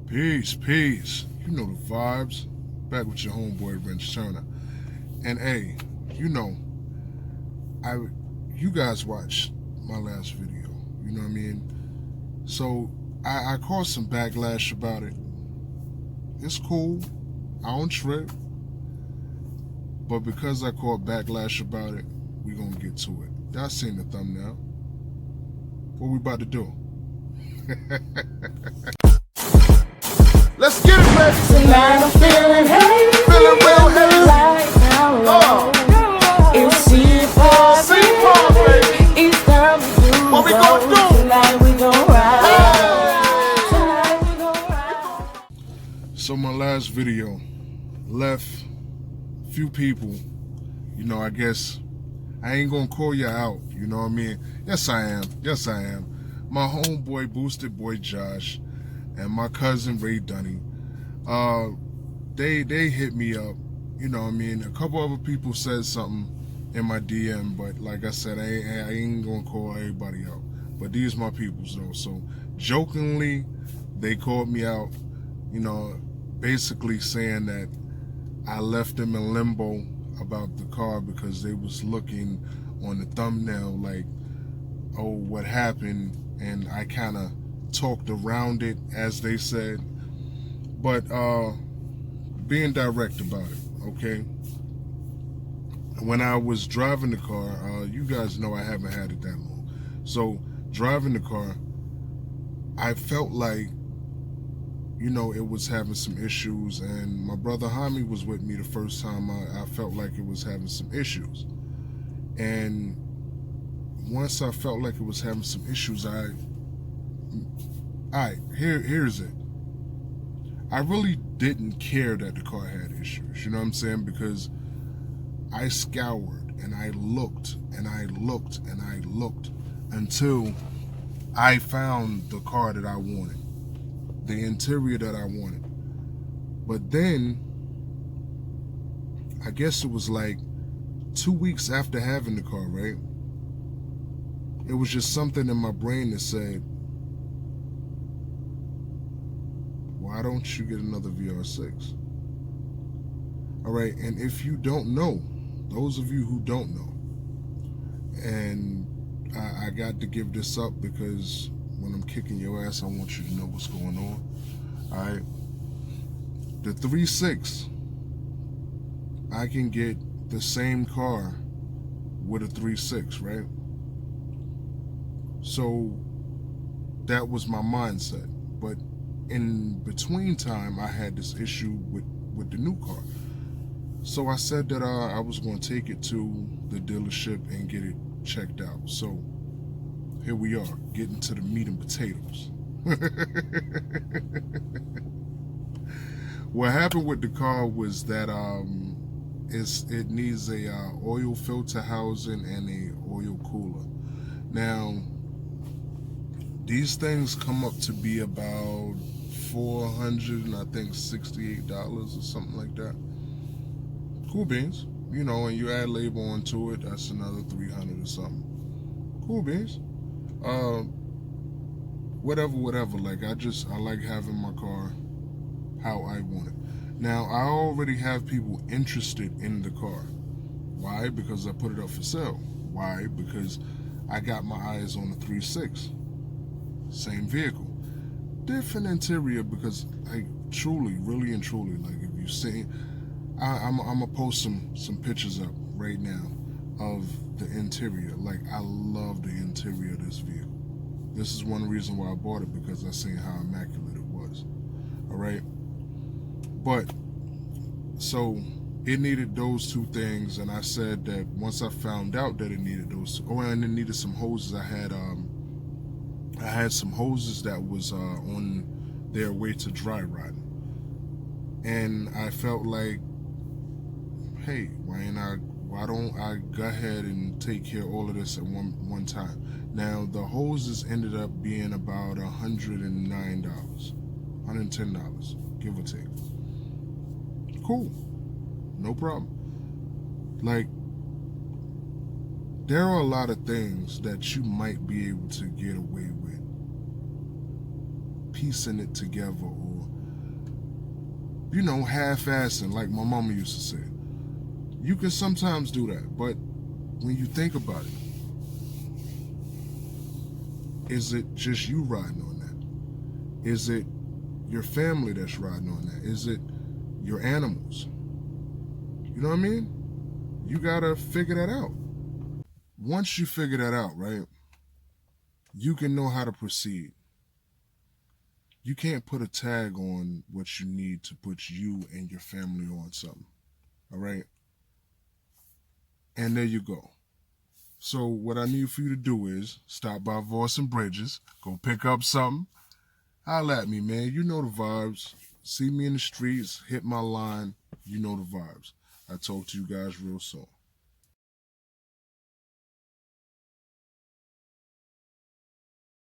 Peace, peace. You know the vibes. Back with your homeboy Wrenchturna. And hey, you know, you guys watched my last video. You know what I mean? So I caught some backlash about it. It's cool. I don't trip. But because I caught backlash about it, we gonna get to it. Y'all seen the thumbnail. What we about to do? Let's get it, baby. Tonight I'm feeling heavy, Feeling real heavy. like now. Oh. It's C4, baby. it's time to do. What we gonna do? Tonight we gon' ride. Tonight we gon' ride. So my last video left a few people, you know, I guess I ain't gonna call you out, you know what I mean? Yes I am. My homeboy Boosted Boy Josh and my cousin Ray Dunny, they hit me up, you know what I mean? A couple other people said something in my DM, but like I said, I ain't gonna call everybody out. But these my peoples though, so jokingly, they called me out, you know, basically saying that I left them in limbo about the car because they was looking on the thumbnail like, oh, what happened? And I kind of talked around it, as they said. But being direct about it, okay? When I was driving the car, you guys know I haven't had it that long. So driving the car, I felt like, you know, it was having some issues, and my brother Hami was with me the first time. I felt like it was having some issues. And once I felt like it was having some issues, here's it. I really didn't care that the car had issues, you know what I'm saying? Because I scoured and I looked and I looked and I looked until I found the car that I wanted, the interior that I wanted. But then, I guess it was like 2 weeks after having the car, right? It was just something in my brain that said, why don't you get another VR6? All right, and if you don't know, those of you who don't know, and I got to give this up because when I'm kicking your ass, I want you to know what's going on. All right, the 3.6, I can get the same car with a 3.6, right? So that was my mindset. But in between time, I had this issue with the new car. So I said that I was going to take it to the dealership and get it checked out. So here we are, getting to the meat and potatoes. What happened with the car was that it needs a oil filter housing and a oil cooler. Now, these things come up to be about $400 and I think $68 or something like that. Cool beans, you know, and you add labor onto it, that's another $300 or something. Cool beans. Whatever. Like I like having my car how I want it. Now I already have people interested in the car. Why? Because I put it up for sale. Why? Because I got my eyes on the 3.6. Same vehicle, different interior, because I truly, really and truly, like if you see, I'm gonna post some pictures up right now of the interior. Like I love the interior of this vehicle. This is one reason why I bought it, because I seen how immaculate it was. All right, but so it needed those two things, and I said that once I found out that it needed those, and it needed some hoses. I had some hoses that was on their way to dry rotting, and I felt like, hey, why don't I go ahead and take care of all of this at one time? Now the hoses ended up being about $109, $110, give or take. Cool, no problem. Like, there are a lot of things that you might be able to get away with piecing it together or half-assing, like my mama used to say. You can sometimes do that, but when you think about it, is it just you riding on that? Is it your family that's riding on that? Is it your animals? You know what I mean? You gotta figure that out. Once you figure that out, right, you can know how to proceed. You can't put a tag on what you need to put you and your family on something. All right? And there you go. So what I need for you to do is stop by Voice and Bridges, go pick up something. Holla at me, man. You know the vibes. See me in the streets, hit my line. You know the vibes. I'll talk to you guys real soon.